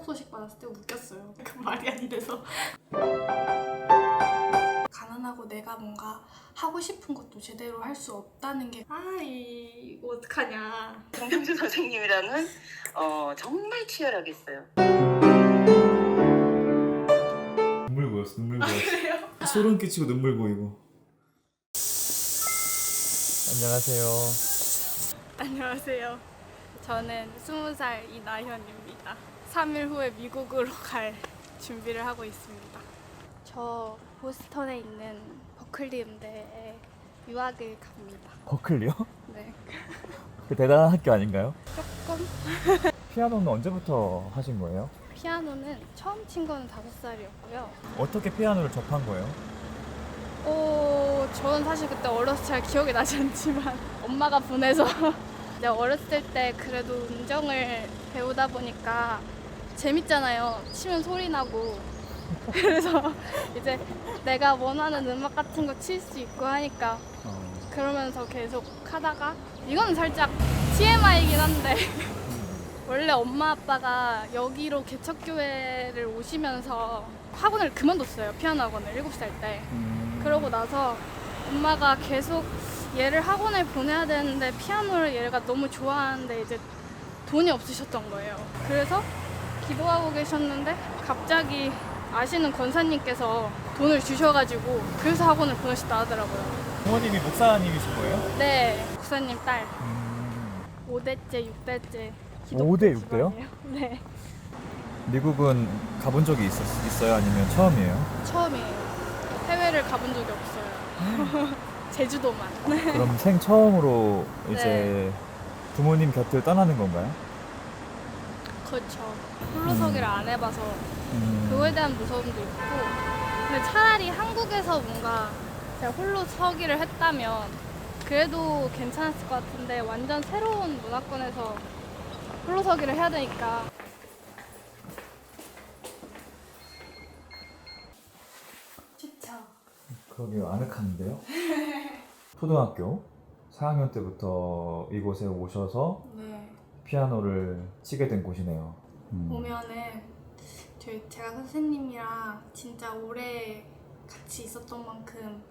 소식 받았을 때 웃겼어요. 그 말이 안 돼서. 가난하고 내가 뭔가 하고 싶은 것도 제대로 할 수 없다는 게 이거 어떡하냐. 김경주 선생님이랑은 정말 치열하겠어요. 눈물 고였어, 눈물 고였어. 그래요? 소름 끼치고 눈물 고이고. 안녕하세요. 안녕하세요. 저는 20살 이나현입니다. 3일 후에 미국으로 갈 준비를 하고 있습니다. 저 보스턴에 있는 버클리 음대에 유학을 갑니다. 버클리요? 네, 그 대단한 학교 아닌가요? 조금. 피아노는 언제부터 하신 거예요? 피아노는 처음 친 거는 5살이었고요. 어떻게 피아노를 접한 거예요? 저는 사실 그때 어려서 잘 기억이 나지 않지만 엄마가 보내서 내가 어렸을 때 그래도 음정을 배우다 보니까 재밌잖아요. 치면 소리 나고. 그래서 이제 내가 원하는 음악 같은 거 칠 수 있고 하니까 그러면서 계속 하다가 이건 살짝 TMI이긴 한데 원래 엄마 아빠가 여기로 개척교회를 오시면서 학원을 그만뒀어요. 피아노 학원을 7살 때. 그러고 나서 엄마가 계속 얘를 학원에 보내야 되는데 피아노를 얘가 너무 좋아하는데 이제 돈이 없으셨던 거예요. 그래서 기도하고 계셨는데 갑자기 아시는 권사님께서 돈을 주셔가지고 그래서 학원을 보내셨다 하더라고요. 부모님이 목사님이신 거예요? 네, 목사님 딸 5대째, 6대째 5대, 6대요? 네, 미국은 가본 적이 있어요? 아니면 처음이에요? 처음이에요. 해외를 가본 적이 없어요. 제주도만. 그럼 생 처음으로 이제 네. 부모님 곁을 떠나는 건가요? 그렇죠. 홀로서기를 안 해봐서 음. 그거에 대한 무서움도 있고, 근데 차라리 한국에서 뭔가 제가 홀로서기를 했다면 그래도 괜찮았을 것 같은데 완전 새로운 문화권에서 홀로서기를 해야 되니까. 좋죠. 그러게 아늑한데요? 초등학교 4학년 때부터 이곳에 오셔서 네. 피아노를 치게 된 곳이네요. 보면은 제가 선생님이랑 진짜 오래 같이 있었던 만큼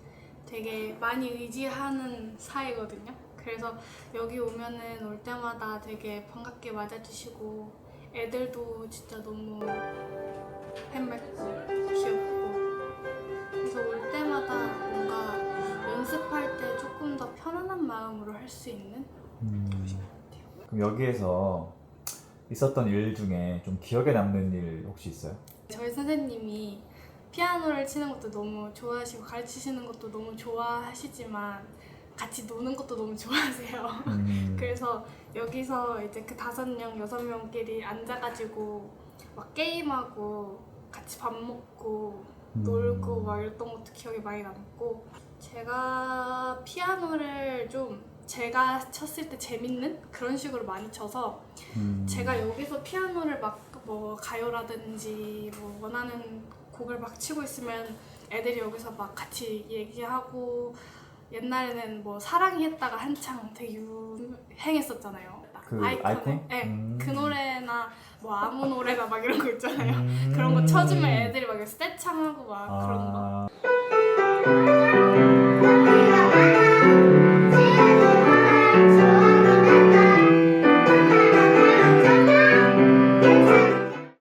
되게 많이 의지하는 사이거든요. 그래서 여기 오면은 올 때마다 되게 반갑게 맞아주시고 애들도 진짜 너무 팬맺고 귀엽고 그래서 올 때마다 뭔가 연습할 때 조금 더 편안한 마음으로 할 수 있는 곳인 것 같아요. 그럼 여기에서 있었던 일 중에 좀 기억에 남는 일 혹시 있어요? 저희 선생님이 피아노를 치는 것도 너무 좋아하시고 가르치시는 것도 너무 좋아하시지만 같이 노는 것도 너무 좋아하세요. 그래서 여기서 이제 그 5명, 6명끼리 앉아가지고 막 게임하고 같이 밥 먹고 놀고 막 이랬던 것도 기억에 많이 남고 제가 피아노를 좀 제가 쳤을 때 재밌는 그런 식으로 많이 쳐서 제가 여기서 피아노를 막 뭐 가요라든지 뭐 원하는 곡을 막 치고 있으면 애들이 여기서 막 같이 얘기하고 옛날에는 뭐 사랑이 했다가 한창 되게 유행했었잖아요. 그 아이콘에. 아이콘? 네, 그 노래나 뭐 아무 노래나 막 이런 거 있잖아요. 그런 거 쳐주면 애들이 막 떼창하고 막 그런 거.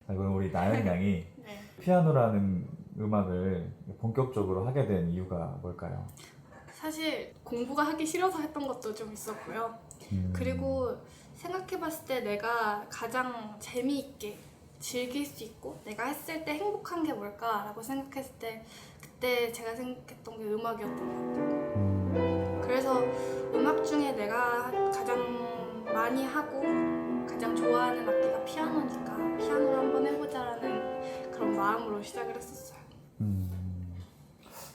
그럼 우리 나연 양이 네. 피아노라는 음악을 본격적으로 하게 된 이유가 뭘까요? 사실 공부가 하기 싫어서 했던 것도 좀 있었고요. 그리고 생각해봤을 때 내가 가장 재미있게 즐길 수 있고 내가 했을 때 행복한 게 뭘까라고 생각했을 때 그때 제가 생각했던 게 음악이었던 것 같아요. 그래서 음악 중에 내가 가장 많이 하고 가장 좋아하는 악기가 피아노니까 피아노를 한번 해보자라는 그런 마음으로 시작을 했었어요.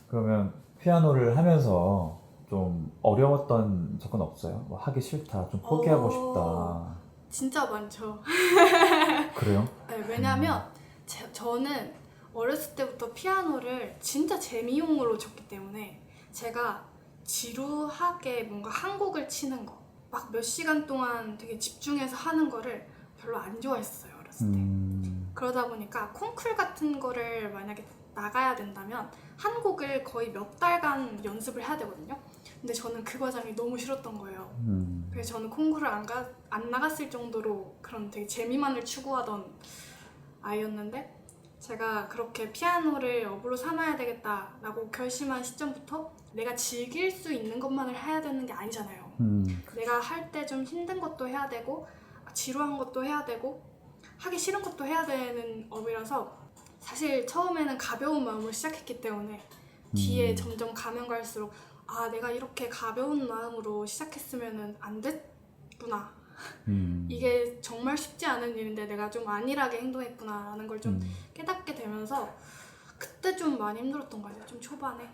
그러면 피아노를 하면서 좀 어려웠던 적은 없어요? 뭐 하기 싫다, 좀 포기하고 싶다. 진짜 많죠. 그래요? 네, 왜냐면 저는 어렸을 때부터 피아노를 진짜 재미용으로 쳤기 때문에 제가 지루하게 뭔가 한 곡을 치는 거 막 몇 시간 동안 되게 집중해서 하는 거를 별로 안 좋아했어요. 어렸을 때. 그러다 보니까 콩쿨 같은 거를 만약에 나가야 된다면 한 곡을 거의 몇 달간 연습을 해야 되거든요. 근데 저는 그 과정이 너무 싫었던 거예요. 그래서 저는 콩쿨을 안 나갔을 정도로 그런 되게 재미만을 추구하던 아이였는데, 제가 그렇게 피아노를 업으로 삼아야 되겠다라고 결심한 시점부터 내가 즐길 수 있는 것만을 해야 되는 게 아니잖아요. 내가 할 때 좀 힘든 것도 해야 되고 지루한 것도 해야 되고 하기 싫은 것도 해야 되는 업이라서, 사실 처음에는 가벼운 마음으로 시작했기 때문에 뒤에 점점 가면 갈수록 아, 내가 이렇게 가벼운 마음으로 시작했으면 안 됐구나. 이게 정말 쉽지 않은 일인데 내가 좀 안일하게 행동했구나라는 걸 좀 깨닫게 되면서 그때 좀 많이 힘들었던 것 같아요. 좀 초반에.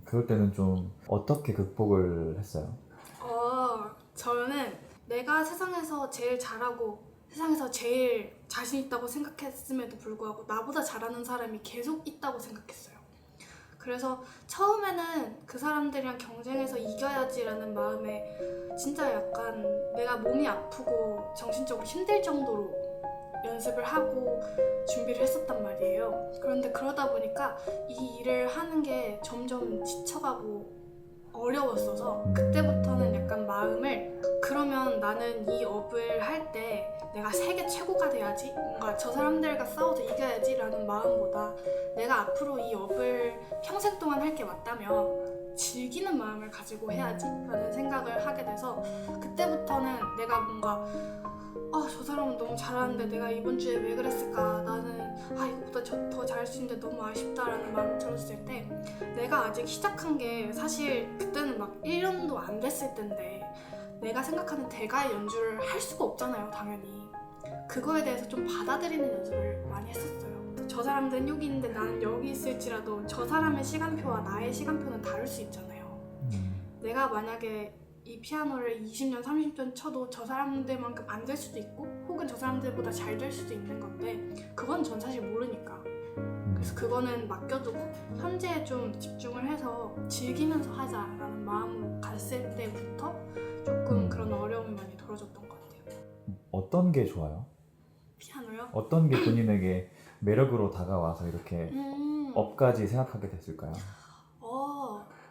그럴 때는 좀 어떻게 극복을 했어요? 저는 내가 세상에서 제일 잘하고 세상에서 제일 자신 있다고 생각했음에도 불구하고 나보다 잘하는 사람이 계속 있다고 생각했어요. 그래서 처음에는 그 사람들이랑 경쟁해서 이겨야지라는 마음에 진짜 약간 내가 몸이 아프고 정신적으로 힘들 정도로 연습을 하고 준비를 했었단 말이에요. 그런데 그러다 보니까 이 일을 하는 게 점점 지쳐가고 어려웠어서 그때부터는 약간 마음을, 그러면 나는 이 업을 할 때 내가 세계 최고가 돼야지, 뭔가 저 사람들과 싸워서 이겨야지 라는 마음보다 내가 앞으로 이 업을 평생 동안 할 게 맞다면 즐기는 마음을 가지고 해야지 라는 생각을 하게 돼서, 그때부터는 내가 뭔가 저 사람은 너무 잘하는데 내가 이번 주에 왜 그랬을까, 나는 이거보다 더 잘할 수 있는데 너무 아쉽다라는 마음이 들었을 때, 내가 아직 시작한 게 사실 그때는 막 1년도 안 됐을 텐데 내가 생각하는 대가의 연주를 할 수가 없잖아요, 당연히. 그거에 대해서 좀 받아들이는 연습을 많이 했었어요. 저 사람들은 여기 있는데 나는 여기 있을지라도 저 사람의 시간표와 나의 시간표는 다를 수 있잖아요. 내가 만약에 이 피아노를 20년, 30년 쳐도 저 사람들만큼 안 될 수도 있고 혹은 저 사람들보다 잘 될 수도 있는 건데 그건 전 사실 모르니까. 그래서 그거는 맡겨두고 현재에 좀 집중을 해서 즐기면서 하자라는 마음으로 갔을 때부터 조금 그런 어려움이 많이 덜어졌던 것 같아요. 어떤 게 좋아요? 피아노요? 어떤 게 본인에게 매력으로 다가와서 이렇게 업까지 생각하게 됐을까요?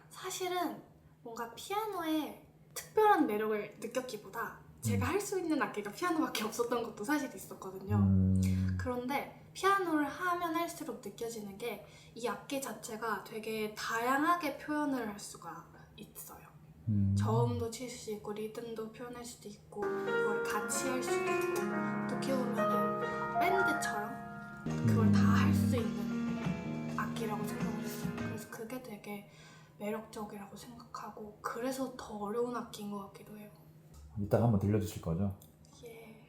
사실은 뭔가 피아노에 특별한 매력을 느꼈기보다 제가 할 수 있는 악기가 피아노밖에 없었던 것도 사실 있었거든요. 그런데 피아노를 하면 할수록 느껴지는 게 이 악기 자체가 되게 다양하게 표현을 할 수가 있어요. 저음도 칠 수 있고 리듬도 표현할 수도 있고 그걸 같이 할 수도 있고, 어떻게 보면은 밴드처럼 그걸 다 할 수 있는 악기라고 생각을 했어요. 그래서 그게 되게 매력적이라고 생각하고 그래서 더 어려운 악기인 것 같기도 해요. 이따가 한번 들려주실 거죠? 예.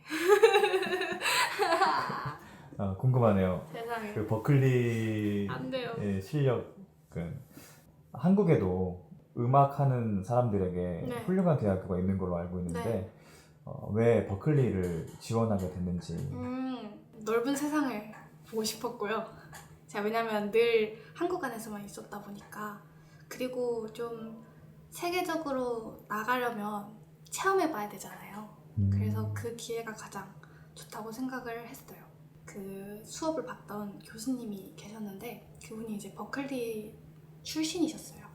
궁금하네요. 세상에. 그 버클리의 안 돼요. 실력은 한국에도 음악하는 사람들에게 네. 훌륭한 대학교가 있는 걸로 알고 있는데 네. 왜 버클리를 지원하게 됐는지. 넓은 세상을 보고 싶었고요. 제가 왜냐면 늘 한국 안에서만 있었다 보니까, 그리고 좀 세계적으로 나가려면 체험해봐야 되잖아요. 그래서 그 기회가 가장 좋다고 생각을 했어요. 그 수업을 받던 교수님이 계셨는데 그분이 이제 버클리 출신이셨어요.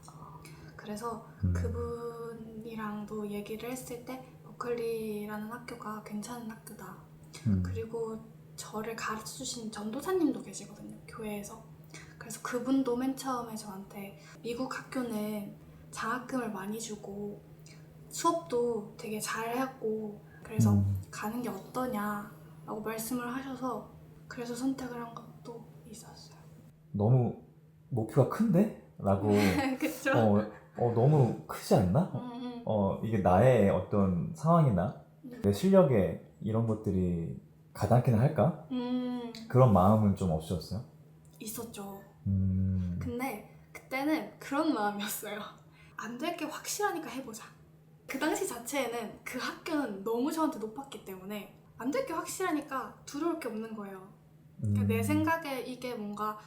그래서 그분이랑도 얘기를 했을 때 버클리라는 학교가 괜찮은 학교다. 그리고 저를 가르쳐주신 전도사님도 계시거든요, 교회에서. 그래서 그분도 맨 처음에 저한테 미국 학교는 장학금을 많이 주고 수업도 되게 잘했고 그래서 가는 게 어떠냐라고 말씀을 하셔서 그래서 선택을 한 것도 있었어요. 너무 목표가 큰데? 라고 그쵸? 너무 크지 않나? 이게 나의 어떤 상황이나 내 실력에 이런 것들이 가닿기는 할까? 그런 마음은 좀 없으셨어요? 있었죠. 근데 그때는 그런 마음이었어요. 안 될 게 확실하니까 해보자. 그 당시 자체에는 그 학교는 너무 저한테 높았기 때문에 안 될 게 확실하니까 두려울 게 없는 거예요. 그러니까 내 생각에 이게 뭔가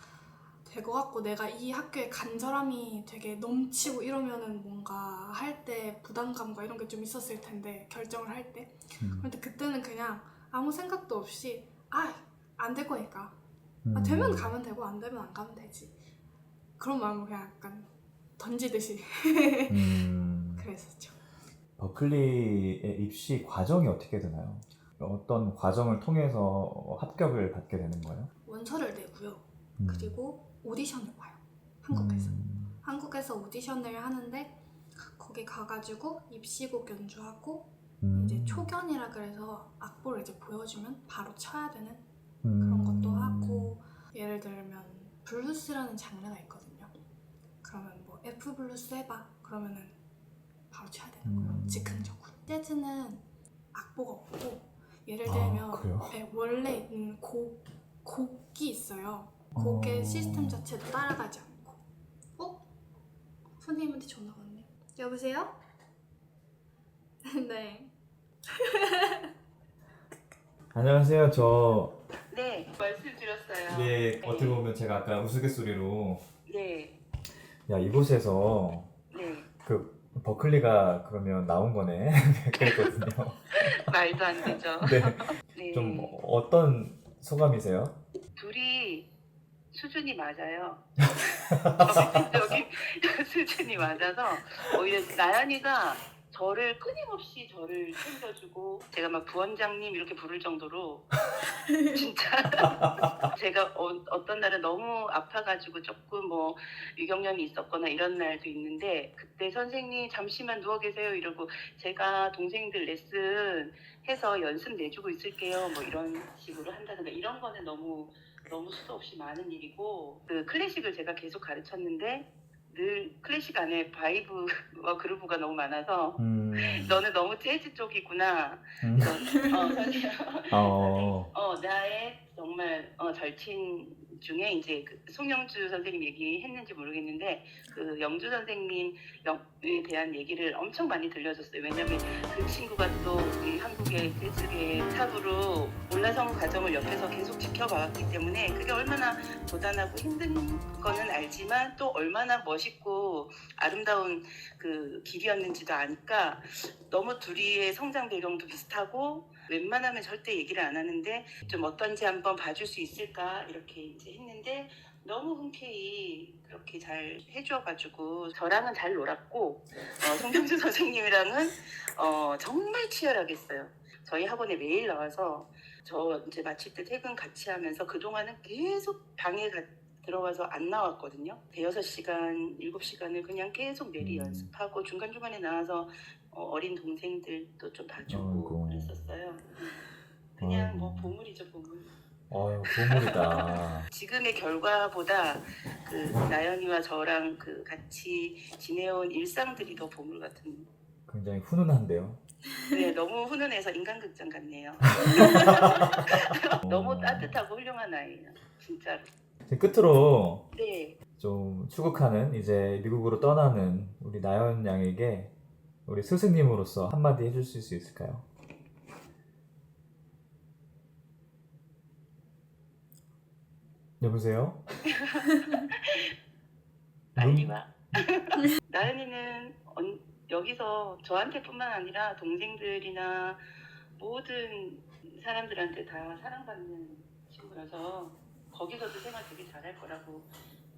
될 것 같고 내가 이 학교에 간절함이 되게 넘치고 이러면은 뭔가 할 때 부담감과 이런 게 좀 있었을 텐데, 결정을 할 때. 그런데 그때는 그냥 아무 생각도 없이 안 될 거니까 되면 가면 되고 안 되면 안 가면 되지. 그런 마음으로 그냥 약간 던지듯이 그랬었죠. 버클리의 입시 과정이 어떻게 되나요? 어떤 과정을 통해서 합격을 받게 되는 거예요? 원서를 내고요. 그리고 오디션을 봐요. 한국에서. 음. 한국에서 오디션을 하는데 거기 가가지고 입시곡 연주하고 이제 초견이라 그래서 악보를 이제 보여주면 바로 쳐야 되는 그런 것도 하고, 예를 들면 블루스라는 장르가 있거든요. 그러면 뭐 F 블루스 해봐 그러면은 바로 쳐야 되는 거예요. 즉흥적으로. 재즈는 악보가 없고, 예를 들면 그래요? 네, 원래 있는 곡이 있어요. 곡의 시스템 자체도 따라가지 않고. 선생님한테 전화가 왔네요. 여보세요? 네. 안녕하세요. 저 네, 말씀드렸어요. 네, 어떻게 보면 제가 아까 우스갯소리로 네, 야 이곳에서 네. 그 버클리가 그러면 나온 거네 그랬거든요. 말도 안 되죠. 네, 네. 좀 어떤 소감이세요? 둘이 수준이 맞아요. 정신적인 수준이 맞아서 오히려 나연이가 저를 끊임없이 저를 챙겨주고, 제가 막 부원장님 이렇게 부를 정도로 진짜 제가 어떤 날은 너무 아파가지고 조금 뭐 유경련이 있었거나 이런 날도 있는데, 그때 선생님 잠시만 누워 계세요 이러고 제가 동생들 레슨 해서 연습 내주고 있을게요 뭐 이런 식으로 한다든가, 이런 거는 너무 수도 없이 많은 일이고, 그 클래식을 제가 계속 가르쳤는데 늘 클래식 안에 바이브와 그루브가 너무 많아서 너는 너무 재즈 쪽이구나. 선생님, 나의 정말 절친 중에 이제 그 송영주 선생님 얘기했는지 모르겠는데, 그 영주 선생님에 대한 얘기를 엄청 많이 들려줬어요. 왜냐면 그 친구가 또 이 한국의 재즈계의 탑으로 올라선 과정을 옆에서 계속 지켜봐왔기 때문에 그게 얼마나 고단하고 힘든 거는 알지만 또 얼마나 멋있고 아름다운 그 길이었는지도 아니까, 너무 둘이의 성장 배경도 비슷하고 웬만하면 절대 얘기를 안 하는데 좀 어떤지 한번 봐줄 수 있을까 이렇게 이제 했는데, 너무 흔쾌히 그렇게 잘 해줘가지고 저랑은 잘 놀았고, 송경주 선생님이랑은 정말 치열하게 했어요. 저희 학원에 매일 나와서 저 이제 마칠 때 퇴근 같이 하면서 그동안은 계속 방에 들어가서 안 나왔거든요. 대여섯 시간, 7시간을 그냥 계속 내리 연습하고 중간중간에 나와서 어린 동생들도 좀 봐주고 그랬었어요. 그냥 뭐 보물이죠, 보물. 보물이다. 지금의 결과보다 그 나연이와 저랑 그 같이 지내온 일상들이 더 보물 같은. 굉장히 훈훈한데요. 네, 너무 훈훈해서 인간극장 같네요. 너무 따뜻하고 훌륭한 아이예요, 진짜로. 끝으로 네. 좀 추국하는 이제 미국으로 떠나는 우리 나연 양에게 우리 스승님으로서 한마디 해줄 수 있을까요? 여보세요? 빨리 와. 나연이는 여기서 저한테뿐만 아니라 동생들이나 모든 사람들한테 다 사랑받는 친구라서 거기서도 생활 되게 잘할 거라고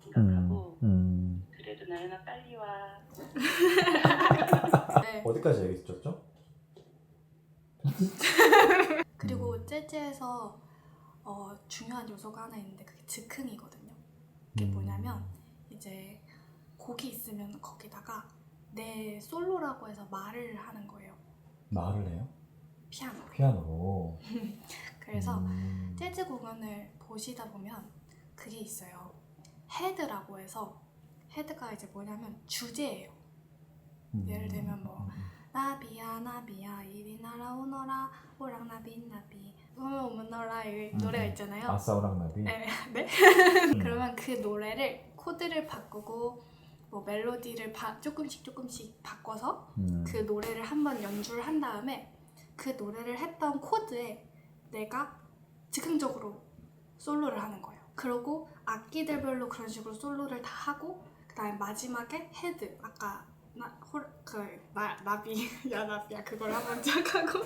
생각하고, 그래도 나연아 빨리 와. 네. 어디까지 얘기했었죠? 그리고 재즈에서 중요한 요소가 하나 있는데 그게 즉흥이거든요. 그게 뭐냐면 이제 곡이 있으면 거기다가 내 솔로라고 해서 말을 하는 거예요. 말을 해요? 피아노로. 피아노로. 그래서 재즈 공연을 보시다 보면 그게 있어요. 헤드라고 해서, 헤드가 이제 뭐냐면 주제예요. 예를 들면 뭐 나비야 나비야 이리 날아오너라 오랑나비 나비 오면오면너라 이 노래가 있잖아요. 아싸 오랑나비. 네. 그러면 그 노래를 코드를 바꾸고 뭐 멜로디를 조금씩 바꿔서 그 노래를 한번 연주를 한 다음에 그 노래를 했던 코드에 내가 즉흥적으로 솔로를 하는 거예요. 그러고 악기들별로 그런 식으로 솔로를 다 하고, 그 다음에 마지막에 헤드, 아까 나비 야나비야 그걸 한번 쫙 하고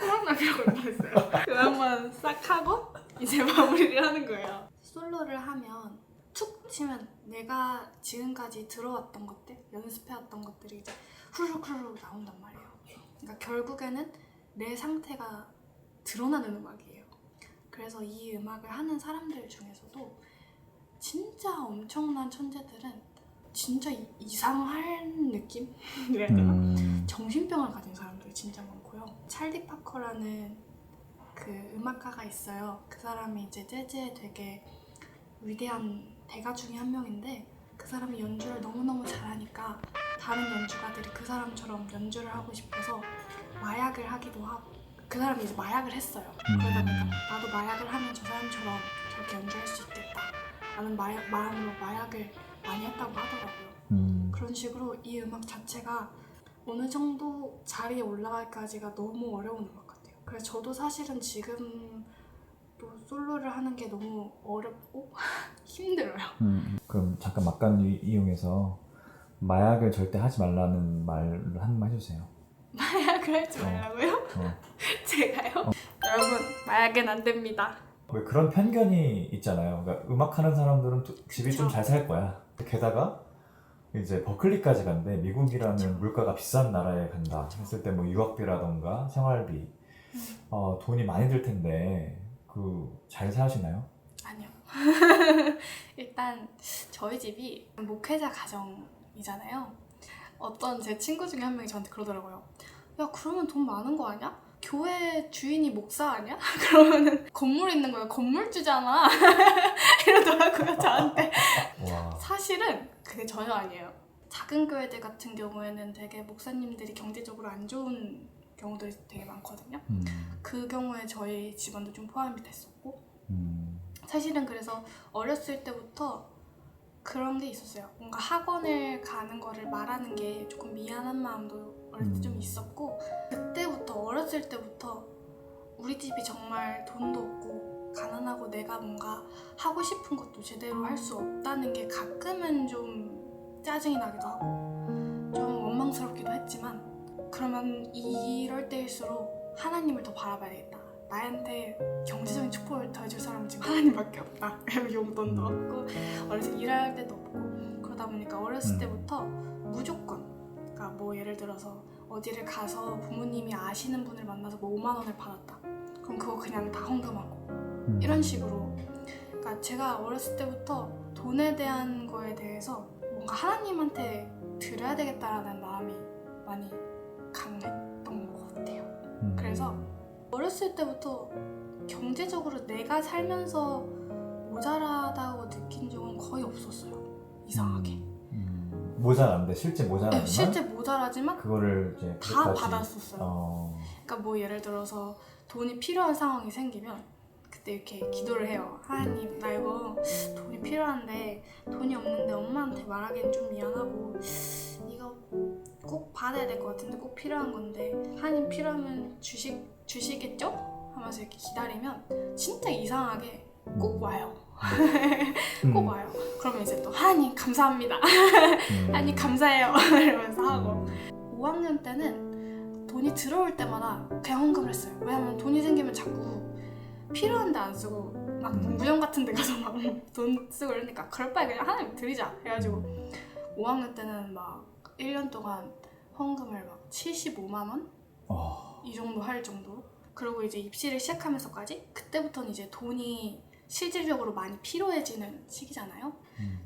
호랑나비라고 했어요. 그걸 한번 싹 하고 이제 마무리를 하는 거예요. 솔로를 하면 툭 치면 내가 지금까지 들어왔던 것들, 연습해왔던 것들이 이제 후루룩 나온단 말이에요. 그러니까 결국에는 내 상태가 드러나는 음악이에요. 그래서 이 음악을 하는 사람들 중에서도 진짜 엄청난 천재들은 진짜 이상한 느낌? 이래야 되나? 정신병을 가진 사람들이 진짜 많고요. 찰리 파커라는 그 음악가가 있어요. 그 사람이 이제 재즈의 되게 위대한 대가 중에 한 명인데 그 사람이 연주를 너무너무 잘하니까 다른 연주가들이 그 사람처럼 연주를 하고 싶어서 마약을 하기도 하고 그 사람이 이제 마약을 했어요. 그러다 보니까 나도 마약을 하면 저 사람처럼 저렇게 연주할 수 있겠다 라는 마음으로 마약을 많이 했다고 하더라고요. 그런 식으로 이 음악 자체가 어느 정도 자리에 올라갈까지가 너무 어려운 음악 같아요. 그래서 저도 사실은 지금 또 솔로를 하는 게 너무 어렵고 힘들어요. 그럼 잠깐 막간을 이용해서 마약을 절대 하지 말라는 말을 한번 해주세요. 마약을 하지 말라고요? 제가요? 여러분 마약은 안 됩니다. 왜 그런 편견이 있잖아요. 그러니까 음악하는 사람들은 집이 좀 그쵸. 잘 살 거야. 게다가 이제 버클리까지 간대. 미국이라는 그쵸. 물가가 비싼 나라에 간다 했을 때 뭐 유학비라던가 생활비 돈이 많이 들 텐데 잘 사시나요? 아니요. 일단 저희 집이 목회자 가정이잖아요. 어떤 제 친구 중에 한 명이 저한테 그러더라고요. 야 그러면 돈 많은 거 아니야? 교회 주인이 목사 아니야? 그러면은 건물 있는 거야. 건물주잖아. 이러더라고요 저한테. 와. 사실은 그게 전혀 아니에요. 작은 교회들 같은 경우에는 되게 목사님들이 경제적으로 안 좋은 경우들이 되게 많거든요. 그 경우에 저희 집안도 좀 포함이 됐었고 사실은 그래서 어렸을 때부터 그런 게 있었어요. 뭔가 학원을 가는 거를 말하는 게 조금 미안한 마음도 어렸을 때 좀 있었고 그때부터 어렸을 때부터 우리 집이 정말 돈도 없고 가난하고 내가 뭔가 하고 싶은 것도 제대로 할 수 없다는 게 가끔은 좀 짜증이 나기도 하고 좀 원망스럽기도 했지만 그러면 이럴 때일수록 하나님을 더 바라봐야 되겠다. 나한테 경제적인 축복을 더해줄 사람은 지금 하나님밖에 없다. 용돈도 없고 어렸을 때 일할 때도 없고 그러다 보니까 어렸을 때부터 무조건 그러니까 뭐 예를 들어서 어디를 가서 부모님이 아시는 분을 만나서 뭐 5만 원을 받았다. 그럼 그거 그냥 다 헌금하고 이런 식으로 그러니까 제가 어렸을 때부터 돈에 대한 거에 대해서 뭔가 하나님한테 드려야 되겠다라는 마음이 많이 강했던 것 같아요. 그래서 어렸을 때부터 경제적으로 내가 살면서 모자라다고 느낀 적은 거의 없었어요. 이상하게. 모자란데 실제 모자라지만 실제 모자라지만 그거를 이제 다 그것까지- 받았었어요. 그러니까 뭐 예를 들어서 돈이 필요한 상황이 생기면 그때 이렇게 기도를 해요. 하나님 나 이거 돈이 필요한데 돈이 없는데 엄마한테 말하기엔 좀 미안하고 이거 꼭 받아야 될 것 같은데 꼭 필요한 건데 하나님 필요하면 주시겠죠? 하면서 이렇게 기다리면 진짜 이상하게 꼭 와요. 꼭 와요. 그러면 이제 또 하나님 감사합니다. 하나님 감사해요. 이러면서 하고 5학년 때는 돈이 들어올 때마다 그냥 헌금을 했어요. 왜냐면 돈이 생기면 자꾸 필요한데 안 쓰고 막 무용 같은 데 가서 막 돈 쓰고 이러니까 그럴 바에 그냥 하나님 드리자 해가지고 5학년 때는 막 1년 동안 헌금을 막 75만 원? 이 정도 할 정도로 그리고 이제 입시를 시작하면서까지 그때부터는 이제 돈이 실질적으로 많이 필요해지는 시기잖아요.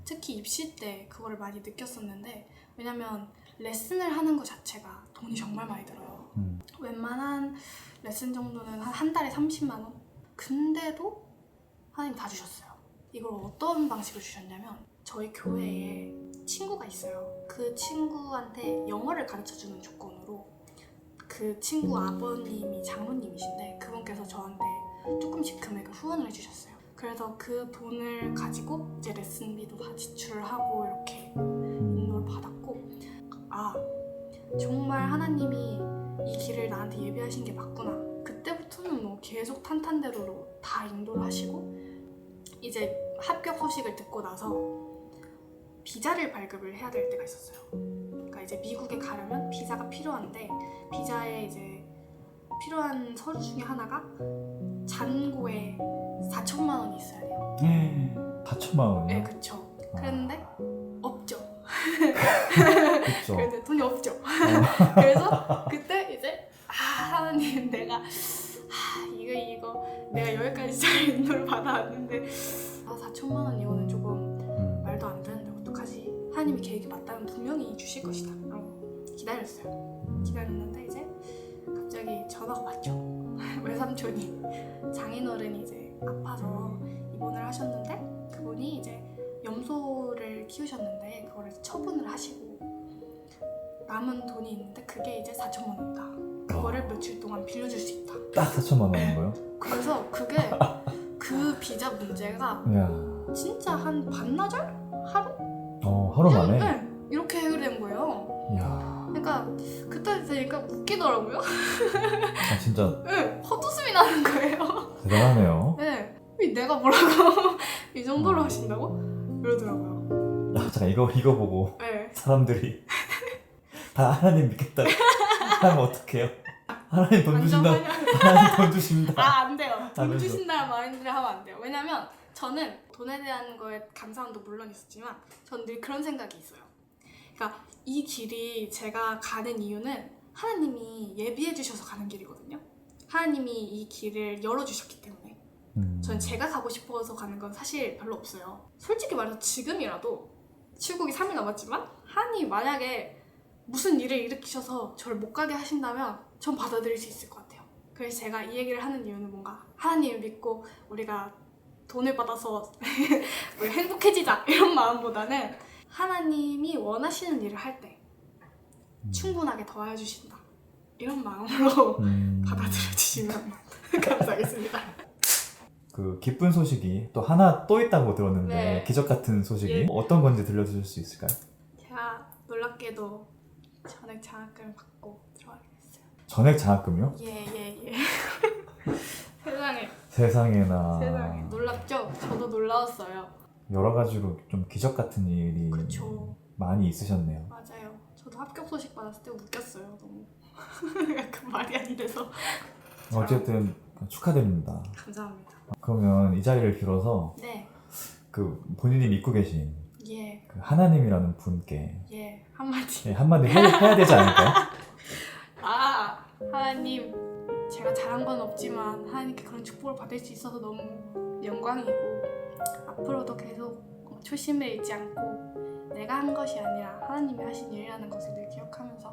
특히 입시 때 그거를 많이 느꼈었는데 왜냐면 레슨을 하는 것 자체가 돈이 정말 많이 들어요. 웬만한 레슨 정도는 한 달에 30만 원? 근데도 하나님 다 주셨어요. 이걸 어떤 방식으로 주셨냐면 저희 교회에 친구가 있어요. 그 친구한테 영어를 가르쳐주는 조건으로 그 친구 아버님이 장로님이신데 그분께서 저한테 조금씩 금액을 후원을 해주셨어요. 그래서 그 돈을 가지고 이제 레슨비도 다 지출을 하고 이렇게 인도를 받았고 아 정말 하나님이 이 길을 나한테 예비하신 게 맞구나. 그때부터는 뭐 계속 탄탄대로로 다 인도를 하시고 이제 합격 소식을 듣고 나서 비자를 발급을 해야 될 때가 있었어요. 그러니까 이제 미국에 가려면 비자가 필요한데 비자에 이제 필요한 서류 중에 하나가 잔고에 4천만 원이 있어야 돼요. 4천만 원이요? 네, 그쵸. 그랬는데 없죠. 그렇죠. 그런데 돈이 없죠. 그래서 그때 이제 하나님 내가 이거 내가 여기까지 잘 인도를 받아왔는데 4천만 원 이거는 조금 말도 안 되는데 어떡하지? 하나님이 계획이 맞다면 분명히 주실 것이다. 기다렸어요. 기다렸는데 이제 갑자기 전화가 왔죠. 외삼촌이 장인어른이 이제 아파서 입원을 하셨는데 그분이 이제 염소를 키우셨는데 그거를 처분을 하시고 남은 돈이 있는데 그게 이제 4천만 원이다. 그거를 며칠 동안 빌려줄 수 있다. 딱 4천만 원인 거예요? 그래서 그게 그 비자 문제가 이야. 진짜 한 반나절? 하루? 하루 만에? 네, 이렇게 해결된 거예요. 이야. 그러니까 그때 되니까 웃기더라고요. 아, 진짜 네, 헛웃음이 나는 거예요. 대단하네요. 네, 내가 뭐라고 이 정도로 어. 하신다고? 이러더라고요. 야, 잠깐 이거 보고 네. 사람들이 다 하나님 믿겠다 하면 어떡해요? 하나님 돈 주신다. 하나님 돈 주신다. 안 돼요. 아, 돈 그래서. 주신다는 마인드를 하면 안 돼요. 왜냐면 저는 돈에 대한 거에 감사함도 물론 있었지만 저는 늘 그런 생각이 있어요. 그러니까 이 길이 제가 가는 이유는 하나님이 예비해 주셔서 가는 길이거든요. 하나님이 이 길을 열어주셨기 때문에 전 제가 가고 싶어서 가는 건 사실 별로 없어요. 솔직히 말해서 지금이라도 출국이 3일 남았지만 하나님이 만약에 무슨 일을 일으키셔서 저를 못 가게 하신다면 전 받아들일 수 있을 것 같아요. 그래서 제가 이 얘기를 하는 이유는 뭔가 하나님을 믿고 우리가 돈을 받아서 우리 행복해지자 이런 마음보다는 하나님이 원하시는 일을 할 때 충분하게 도와주신다 이런 마음으로 받아들여주시면 감사하겠습니다. 그 기쁜 소식이 또 하나 또 있다고 들었는데 네. 기적 같은 소식이 예. 어떤 건지 들려주실 수 있을까요? 제가 놀랍게도 전액 장학금을 받고 들어가게 됐어요. 전액 장학금이요? 예. 세상에 세상에나. 놀랍죠? 저도 놀라웠어요. 여러 가지로 좀 기적 같은 일이 그쵸. 많이 있으셨네요. 맞아요. 저도 합격 소식 받았을 때 웃겼어요. 너무 약간 말이 안 돼서. 어쨌든 축하드립니다. 감사합니다. 그러면 이 자리를 빌어서 네, 그 본인이 믿고 계신 예, 그 하나님이라는 분께 한마디. 한마디 해야 되지 않을까요? 하나님, 제가 잘한 건 없지만 하나님께 그런 축복을 받을 수 있어서 너무 영광이고 앞으로도 계속 초심을 잃지 않고 내가 한 것이 아니라 하나님이 하신 일이라는 것을 늘 기억하면서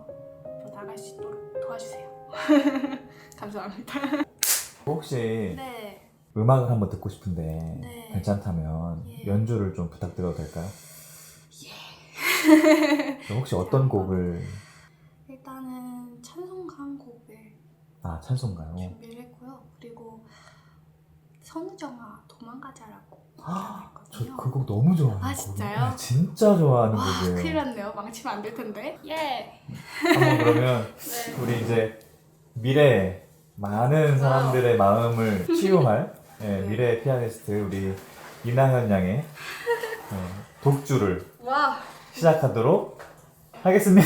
앞으로 나갈 수 있도록 도와주세요. 감사합니다. 혹시 네, 음악을 한번 듣고 싶은데 네. 괜찮다면 예. 연주를 좀 부탁드려도 될까요? 그럼 혹시 어떤 한번. 곡을 일단은 찬송가 한 곡을 찬송가요? 준비를 했고요. 그리고 선우정아 도망가자라고 저 했거든요. 그 곡 너무 좋아하는 아, 곡이에요. 진짜요? 네, 진짜 좋아하는 와, 곡이에요. 큰일 났네요. 망치면 안 될 텐데. 예. 한번 그러면 네. 우리 이제 미래에 많은 사람들의 마음을 치유할 미래의 피아니스트 우리 이나현 양의 독주를 와. 시작하도록 하겠습니다.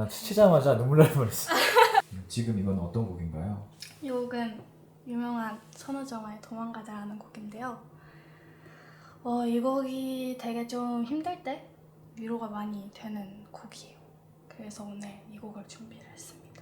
나 치자마자 눈물 날 뻔했어. 지금 이건 어떤 곡인가요? 이 곡은 유명한 선우정아의 도망가자라는 곡인데요. 이 곡이 되게 좀 힘들 때 위로가 많이 되는 곡이에요. 그래서 오늘 이 곡을 준비를 했습니다.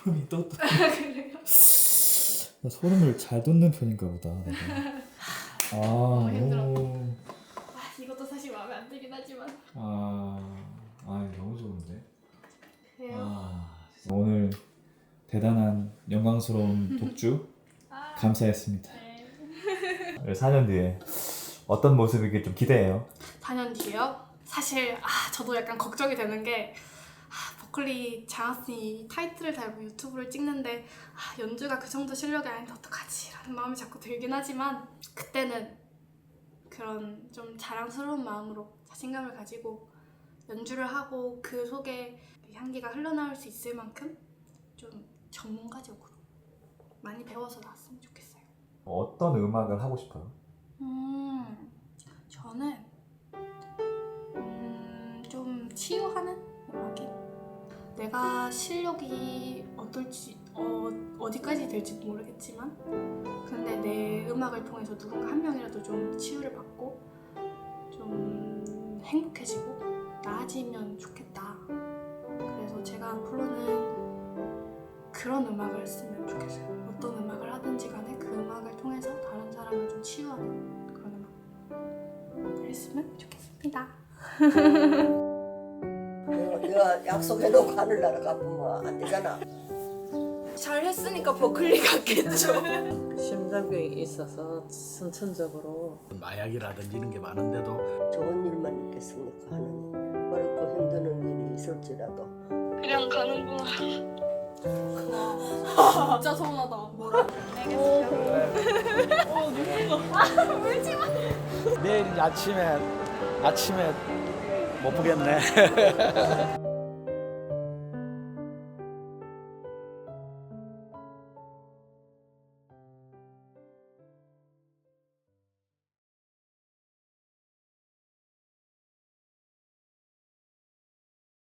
소름이 또 나 소름을 잘 돋는 편인가 보다 내가. 아 힘들어. 너무 이것도 사실 마음에 안 들긴 하지만. 너무 좋은데. 그래요. 오늘 대단한 영광스러운 독주 감사했습니다. 네. 4년 뒤에 어떤 모습이길 좀 기대해요. 4년 뒤에요? 사실 저도 약간 걱정이 되는 게 버클리 장학생이 타이틀을 달고 유튜브를 찍는데 연주가 그 정도 실력이 아닌데 어떡하지? 라는 마음이 자꾸 들긴 하지만 그때는 그런 좀 자랑스러운 마음으로 자신감을 가지고 연주를 하고 그 속에 향기가 흘러나올 수 있을 만큼 좀 전문가적으로 많이 배워서 나왔으면 좋겠어요. 어떤 음악을 하고 싶어요? 저는 좀 치유하는 음악이 내가 실력이 어떨지 어디까지 될지 모르겠지만 근데 내 음악을 통해서 누군가 한 명이라도 좀 치유를 받고 좀 행복해지고 나아지면 좋겠다. 그래서 제가 앞으로는 그런 음악을 했으면 좋겠어요. 어떤 음악을 하든지 간에 그 음악을 통해서 다른 사람을 좀 치유하는 그런 음악을 했으면 좋겠습니다. 내가 약속해놓고 하늘나라 가보면 안 되잖아. 잘 했으니까 버클리 갔겠죠. 심장병이 있어서 선천적으로 마약이라든지 이런 게 많은데도 좋은 일만 있겠습니까? 하는 어렵고 힘드는 일이 있을지라도 그냥 가는구나. 진짜 서운하다. 뭐라? 내일 아침에 못 보겠네.